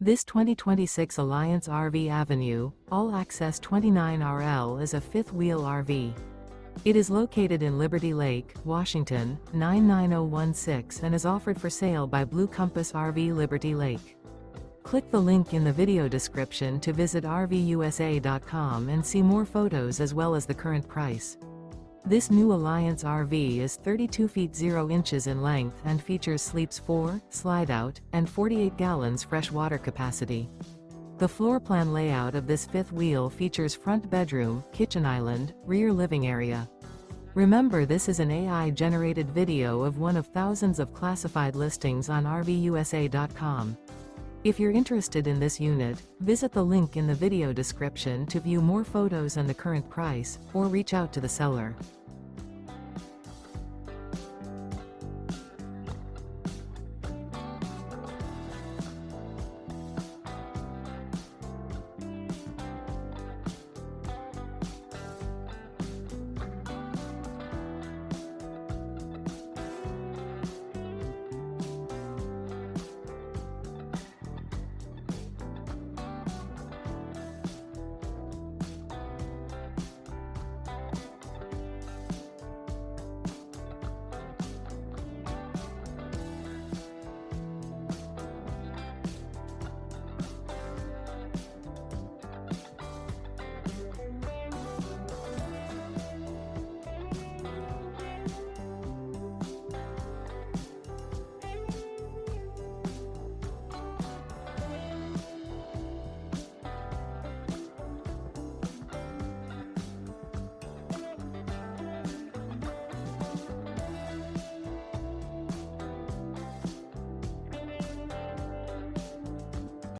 This 2026 Alliance RV Avenue, all-access 29RL is a fifth-wheel RV. It is located in Liberty Lake, Washington, 99016 and is offered for sale by Blue Compass RV Liberty Lake. Click the link in the video description to visit RVUSA.com and see more photos as well as the current price. This new Alliance RV is 32 feet 0 inches in length and features sleeps 4, slide-out, and 48 gallons fresh water capacity. The floor plan layout of this fifth wheel features front bedroom, kitchen island, rear living area. Remember, this is an AI-generated video of one of thousands of classified listings on RVUSA.com. If you're interested in this unit, visit the link in the video description to view more photos and the current price, or reach out to the seller.